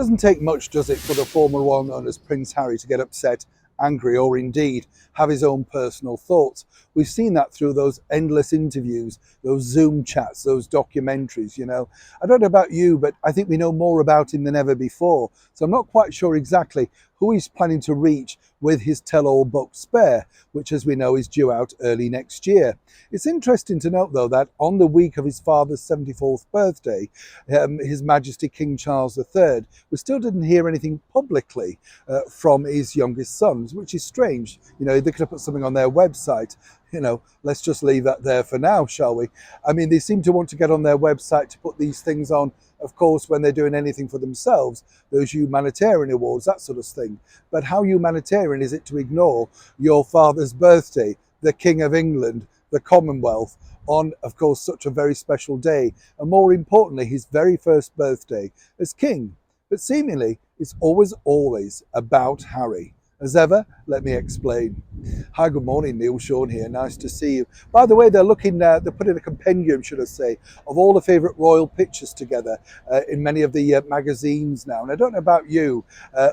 Doesn't take much, does it, for the former well known as Prince Harry to get upset, angry, or indeed have his own personal thoughts. We've seen that through those endless interviews, those Zoom chats, those documentaries, I don't know about you, but I think we know more about him than ever before. So I'm not quite sure exactly who he's planning to reach with his tell-all book Spare, which, as we know, is due out early next year. It's interesting to note, though, that on the week of his father's 74th birthday, His Majesty King Charles III, we still didn't hear anything publicly from his youngest sons, which is strange. They could have put something on their website. Let's just leave that there for now, shall we? I mean, they seem to want to get on their website to put these things on, of course, when they're doing anything for themselves, those humanitarian awards, that sort of thing. But how humanitarian is it to ignore your father's birthday, the King of England, the Commonwealth, on, of course, such a very special day, and more importantly, his very first birthday as king? But seemingly, it's always about Harry. As ever, let me explain. Hi, good morning, Neil Sean here. Nice to see you. By the way, they're putting a compendium, should I say, of all the favourite royal pictures together in many of the magazines now. And I don't know about you,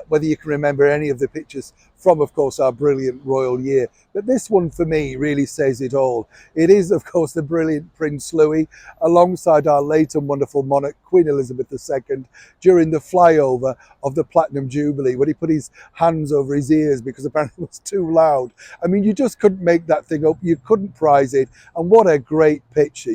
whether you can remember any of the pictures from, of course, our brilliant royal year. But this one, for me, really says it all. It is, of course, the brilliant Prince Louis, alongside our late and wonderful monarch, Queen Elizabeth II, during the flyover of the Platinum Jubilee, when he put his hands over his ears because apparently it was too loud. I mean, you just couldn't make that thing up. You couldn't prize it. And what a great picture,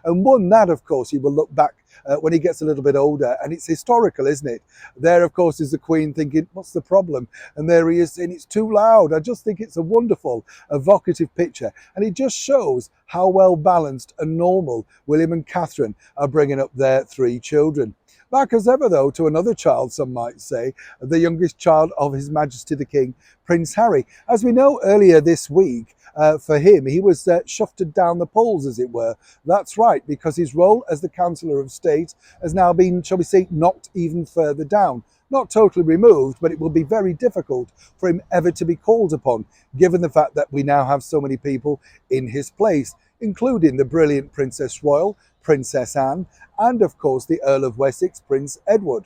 And one that, of course, you will look back when he gets a little bit older, and it's historical, isn't it? There, of course, is the Queen thinking, what's the problem? And there he is saying, it's too loud. I just think it's a wonderful, evocative picture, and it just shows how well balanced and normal William and Catherine are bringing up their 3 children. Back as ever, though, to another child, some might say, the youngest child of His Majesty the King, Prince Harry. As we know, earlier this week, for him, he was shafted down the polls, as it were. That's right, because his role as the Chancellor of State has now been, shall we say, knocked even further down. Not totally removed, but it will be very difficult for him ever to be called upon, given the fact that we now have so many people in his place, including the brilliant Princess Royal, Princess Anne, and of course the Earl of Wessex, Prince Edward.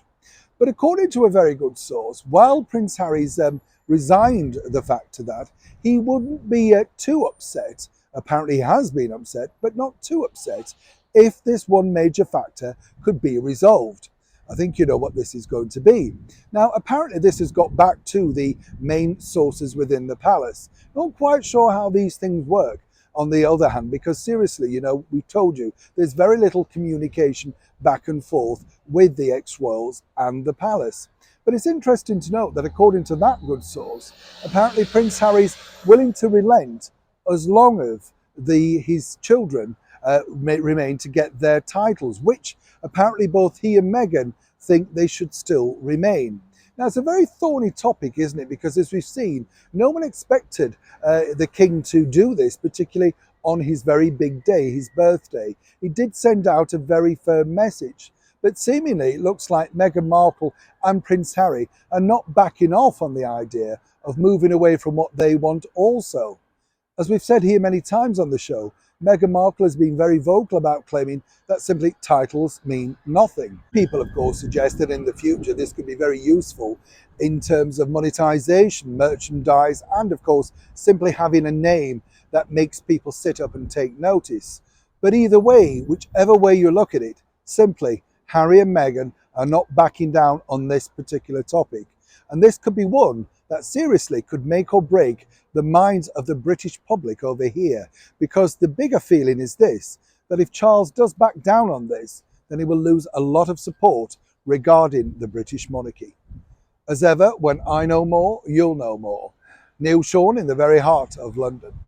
But according to a very good source, while Prince Harry's resigned the fact to that, he wouldn't be too upset. Apparently he has been upset, but not too upset, if this one major factor could be resolved. I think you know what this is going to be. Now, apparently this has got back to the main sources within the palace. Not quite sure how these things work, on the other hand, because seriously, we told you there's very little communication back and forth with the ex-royals and the palace. But it's interesting to note that according to that good source, apparently Prince Harry's willing to relent as long as his children may remain to get their titles, which apparently both he and Meghan think they should still remain. Now, it's a very thorny topic, isn't it? Because as we've seen, no one expected the king to do this, particularly on his very big day, his birthday. He did send out a very firm message. But seemingly, it looks like Meghan Markle and Prince Harry are not backing off on the idea of moving away from what they want also. As we've said here many times on the show, Meghan Markle has been very vocal about claiming that simply titles mean nothing. People, of course, suggest that in the future this could be very useful in terms of monetization, merchandise, and of course, simply having a name that makes people sit up and take notice. But either way, whichever way you look at it, simply Harry and Meghan are not backing down on this particular topic. And this could be one that seriously could make or break the minds of the British public over here. Because the bigger feeling is this, that if Charles does back down on this, then he will lose a lot of support regarding the British monarchy. As ever, when I know more, you'll know more. Neil Sean in the very heart of London.